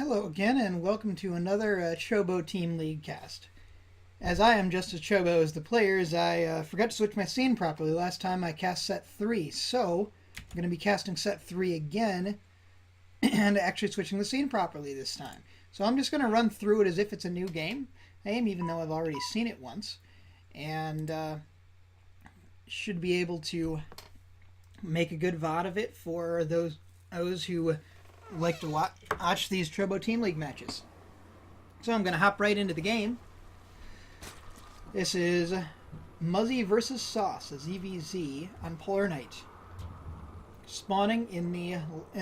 Hello again, and welcome to another Chobo Team League cast. As I am just as Chobo as the players, I forgot to switch my scene properly last time I cast set 3, so I'm going to be casting set 3 again and actually switching the scene properly this time. So I'm just going to run through it as if it's a new game, even though I've already seen it once, and should be able to make a good VOD of it for those who like to watch these Chobo Team League matches. So I'm going to hop right into the game. This is Muzzy versus Sauce, a ZVZ on Polar Night. Spawning in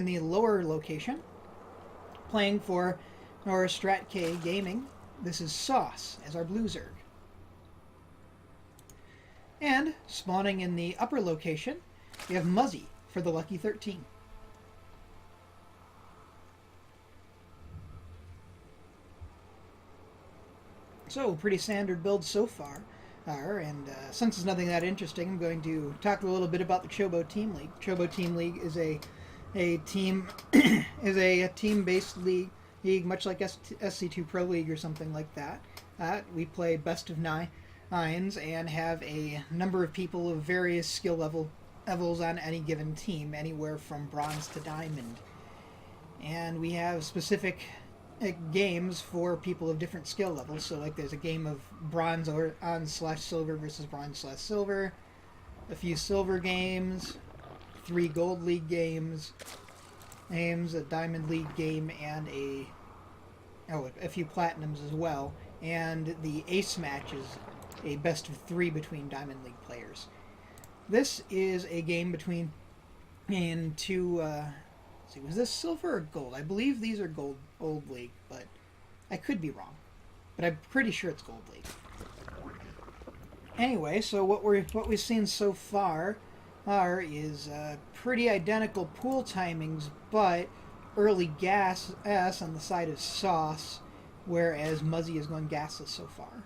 the lower location, playing for our StraTk Gaming. This is Sauce as our Blue Zerg. And spawning in the upper location, we have Muzzy for the Lucky 13. So, pretty standard build so far. And since it's nothing that interesting, I'm going to talk a little bit about the Chobo Team League. Chobo Team League is a team is a team-based league, much like SC2 Pro League or something like that. We play best of nines and have a number of people of various skill levels on any given team, anywhere from bronze to diamond. And we have specific games for people of different skill levels. So like there's a game of bronze on slash silver versus bronze slash silver, a few silver games, 3 gold league games, a diamond league game, and a few platinums as well. And the ace match is a best of 3 between diamond league players. This is a game between two was this silver or gold? I believe these are gold league, but I could be wrong. But I'm pretty sure it's gold league. Anyway, so what we've seen so far is pretty identical pool timings, but early gas on the side of Sauce, whereas Muzzy is going gasless so far.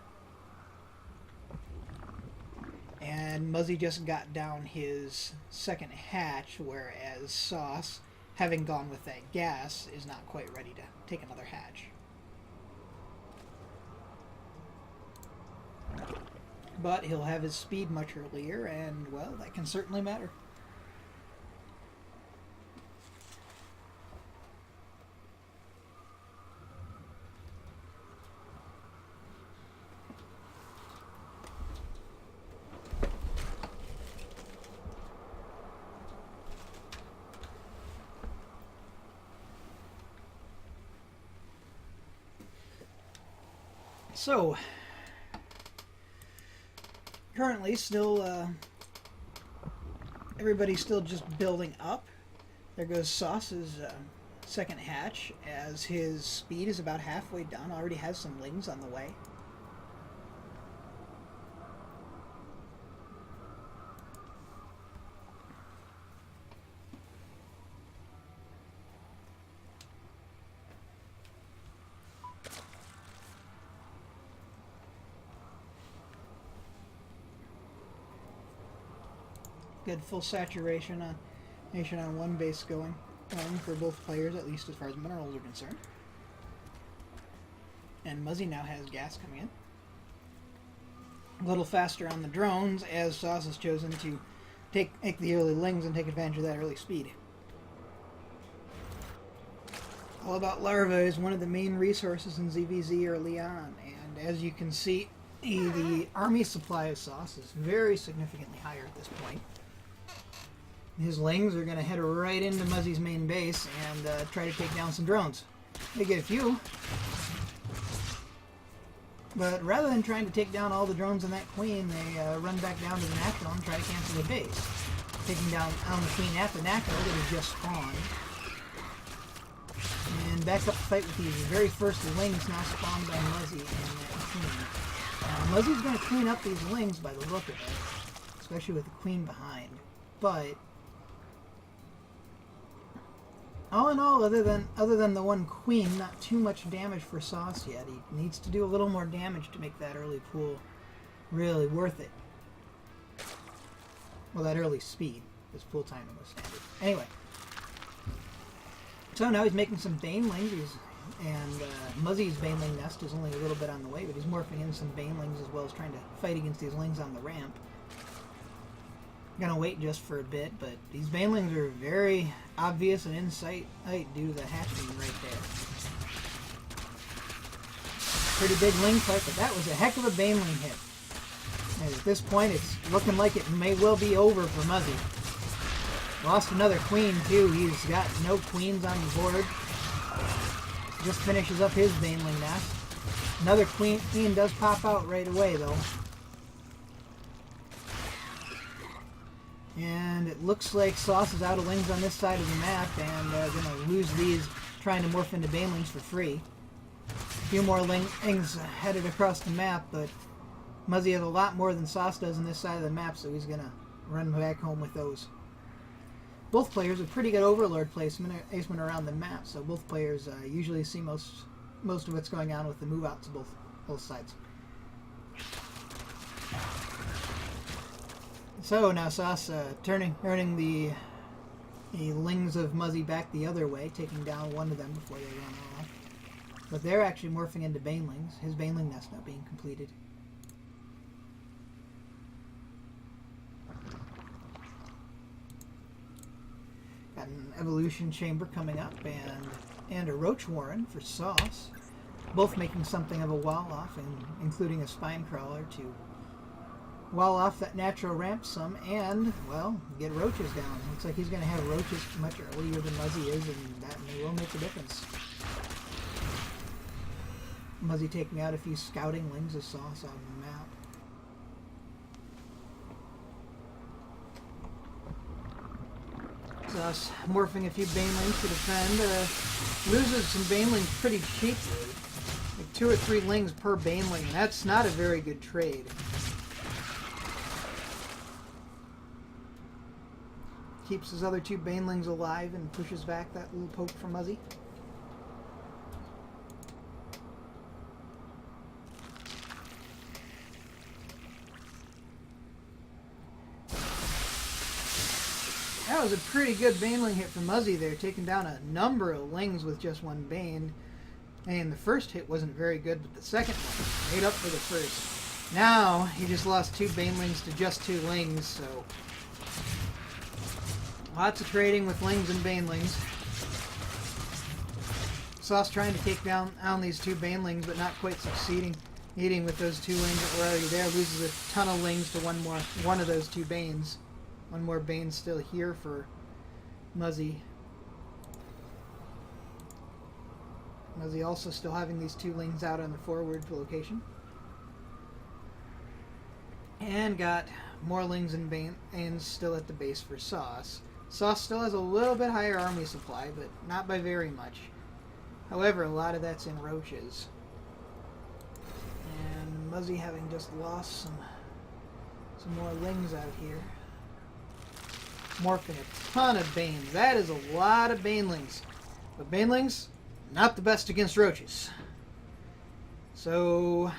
And Muzzy just got down his second hatch, whereas Sauce, having gone with that gas, is not quite ready to take another hatch. But he'll have his speed much earlier, and, well, that can certainly matter. So, currently still, everybody's still just building up. There goes Sauce's second hatch, as his speed is about halfway done, already has some lings on the way. Good full saturation on one base going for both players, at least as far as minerals are concerned. And Muzzy now has gas coming in. A little faster on the drones, as Sauce has chosen to take the early lings and take advantage of that early speed. All About Larva is one of the main resources in ZVZ early on, and as you can see, the army supply of Sauce is very significantly higher at this point. His lings are going to head right into Muzzy's main base and try to take down some drones. They get a few, but rather than trying to take down all the drones in that queen, they run back down to the Nacro and try to cancel the base, taking down on the queen at the Nacro that has just spawned. And back up the fight with these very first lings now spawned by Muzzy and that queen. Muzzy's going to clean up these lings by the look of it, especially with the queen behind. But all in all, other than the one queen, not too much damage for Sauce yet. He needs to do a little more damage to make that early pool really worth it. Well, that early speed. His pool timing was standard. Anyway. So now he's making some Banelings. He's And Muzzy's Baneling nest is only a little bit on the way, but he's morphing in some Banelings as well as trying to fight against these Lings on the ramp. Gonna wait just for a bit, but these Banelings are very obvious and in sight due to the hatching right there. Pretty big Ling fight, but that was a heck of a Baneling hit. And at this point, it's looking like it may well be over for Muzzy. Lost another queen, too. He's got no queens on the board. Just finishes up his Baneling nest. Another queen does pop out right away, though. And it looks like Sauce is out of Lings on this side of the map, and going to lose these trying to morph into Banelings for free. A few more Lings headed across the map, but Muzzy has a lot more than Sauce does on this side of the map, so he's going to run back home with those. Both players have pretty good Overlord placement around the map, so both players usually see most of what's going on with the move outs of both sides. So now Sauce turning the Lings of Muzzy back the other way, taking down one of them before they run off. But they're actually morphing into Banelings, his Baneling nest not being completed. Got an Evolution Chamber coming up and a Roach Warren for Sauce, both making something of a wall off, and including a Spine Crawler to wall off that natural ramp some and, well, get roaches down. Looks like he's going to have roaches much earlier than Muzzy is, and that may well make a difference. Muzzy taking out a few scouting Lings of Sauce on the map. Sauce morphing a few Banelings to defend. Loses some Banelings pretty cheaply. Like 2 or 3 Lings per Baneling, and that's not a very good trade. Keeps his other 2 Banelings alive and pushes back that little poke from Muzzy. That was a pretty good Baneling hit from Muzzy there, taking down a number of Lings with just 1 Bane. And the first hit wasn't very good, but the second one made up for the first. Now, he just lost 2 Banelings to just 2 Lings, so lots of trading with Lings and Banelings. Sauce trying to take down these 2 Banelings, but not quite succeeding. Eating with those 2 Lings that were already there, loses a ton of Lings to one of those 2 Banes. One more Bane still here for Muzzy. Muzzy also still having these 2 Lings out on the forward location. And got more Lings and Banes still at the base for Sauce. Sauce still has a little bit higher army supply, but not by very much. However, a lot of that's in roaches. And Muzzy having just lost some more Lings out here. Morphing a ton of Banes. That is a lot of Banelings. But Banelings, not the best against roaches. So,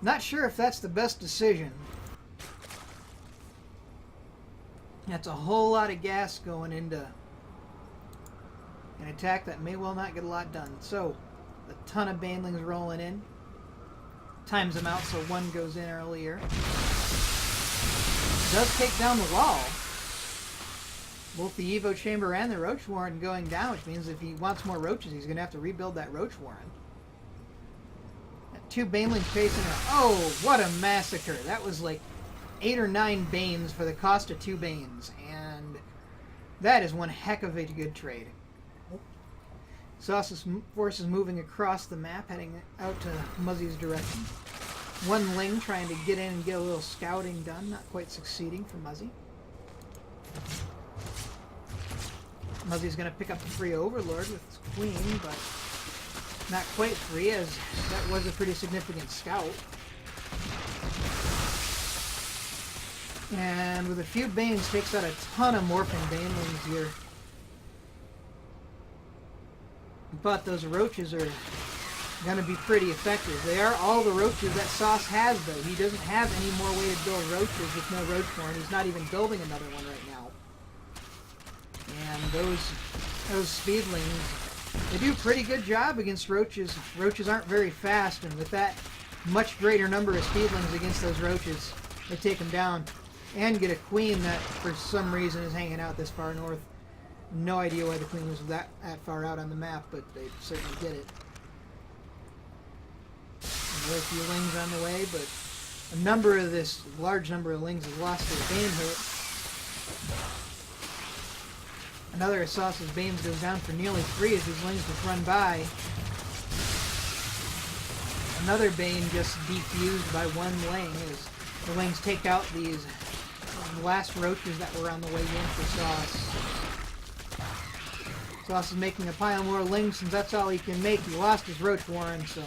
not sure if that's the best decision. That's a whole lot of gas going into an attack that may well not get a lot done. So, a ton of Banelings rolling in. Times them out so 1 goes in earlier. Does take down the wall. Both the Evo Chamber and the Roach Warren going down, which means if he wants more roaches, he's going to have to rebuild that Roach Warren. 2 Banelings facing her. Oh, what a massacre. That was like 8 or 9 Banes for the cost of 2 Banes. And that is one heck of a good trade. Sauce's forces moving across the map, heading out to Muzzy's direction. 1 Ling trying to get in and get a little scouting done, not quite succeeding for Muzzy. Muzzy's going to pick up the free Overlord with his Queen, but not quite free, as that was a pretty significant scout. And with a few Banes, takes out a ton of morphing Banelings here. But those roaches are going to be pretty effective. They are all the roaches that Sauce has, though. He doesn't have any more way to build roaches with no Roach Warren. He's not even building another one right now. And those speedlings They do a pretty good job against roaches. Roaches aren't very fast, and with that much greater number of speedlings against those roaches, they take them down. And get a queen that, for some reason, is hanging out this far north. No idea why the queen was that far out on the map, but they certainly did it. Another few lings on the way, but a large number of lings has lost their bane hit. Another of Sauce's banes goes down for nearly 3 as these lings just run by. Another bane just defused by one ling as the lings take out these last roaches that were on the way in for Sauce. Sauce is making a pile more lings since that's all he can make. He lost his roach warren, so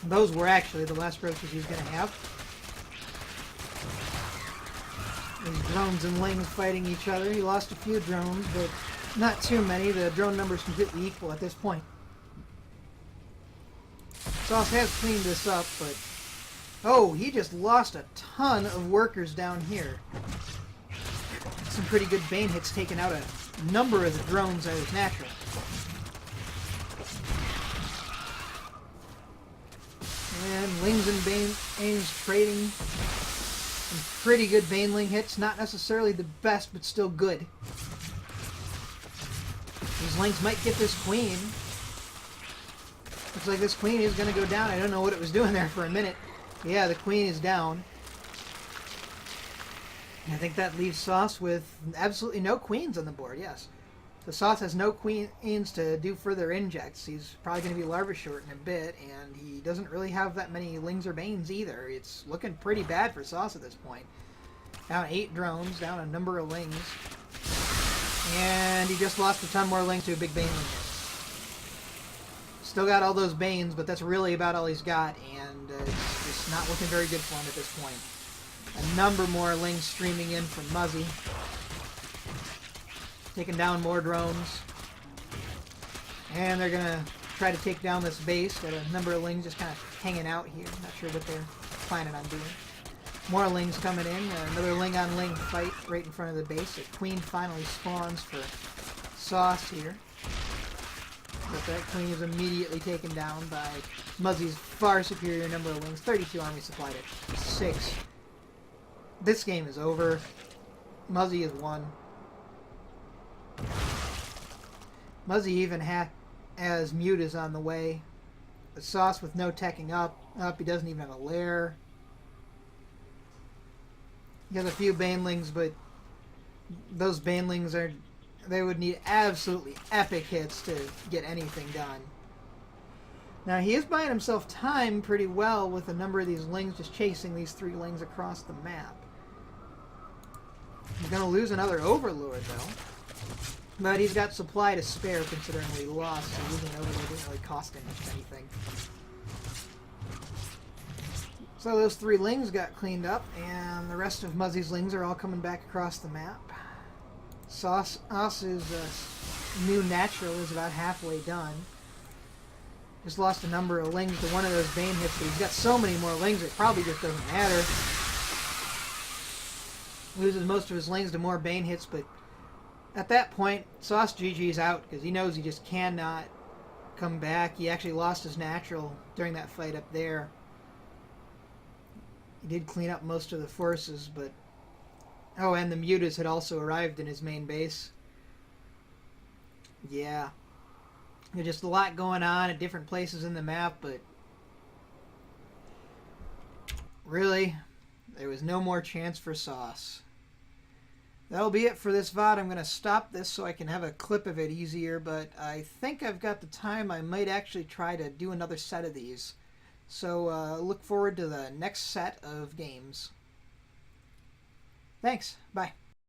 those were actually the last roaches he was going to have. These drones and lings fighting each other. He lost a few drones, but not too many. The drone number's completely equal at this point. Sauce has cleaned this up, but oh, he just lost a ton of workers down here. Some pretty good bane hits taking out a number of the drones that was natural. And lings and banes trading. Some pretty good baneling hits. Not necessarily the best, but still good. These lings might get this queen. Looks like this queen is going to go down. I don't know what it was doing there for a minute. Yeah, the queen is down. And I think that leaves Sauce with absolutely no queens on the board, yes. So Sauce has no queens to do further injects. He's probably going to be larva short in a bit, and he doesn't really have that many lings or banes either. It's looking pretty bad for Sauce at this point. Down 8 drones, down a number of lings. And he just lost a ton more lings to a big baneling hit. Still got all those banes, but that's really about all he's got, and it's just not looking very good for him at this point. A number more lings streaming in from Muzzy. Taking down more drones. And they're going to try to take down this base. Got a number of lings just kind of hanging out here. Not sure what they're planning on doing. More lings coming in. Another ling on ling fight right in front of the base. A queen finally spawns for Sauce here. But that queen is immediately taken down by Muzzy's far superior number of lings. 32 army supplied at 6. This game is over. Muzzy has won. Muzzy even has Mutas on the way. The Sauce with no teching up. He doesn't even have a lair. He has a few banelings, but those banelings are... They would need absolutely epic hits to get anything done. Now, he is buying himself time pretty well with a number of these lings just chasing these 3 lings across the map. He's going to lose another Overlord, though. But he's got supply to spare considering what he lost, so losing an Overlord didn't really cost him much anything. So those 3 lings got cleaned up, and the rest of Muzzy's lings are all coming back across the map. Sauce's new natural is about halfway done. Just lost a number of lings to one of those bane hits, but he's got so many more lings it probably just doesn't matter. Loses most of his lings to more bane hits, but at that point, Sauce GG's out because he knows he just cannot come back. He actually lost his natural during that fight up there. He did clean up most of the forces, but... Oh, and the Mutas had also arrived in his main base. Yeah. There's just a lot going on at different places in the map, but... Really, there was no more chance for Sauce. That'll be it for this VOD. I'm going to stop this so I can have a clip of it easier, but I think I've got the time. I might actually try to do another set of these. So look forward to the next set of games. Thanks. Bye.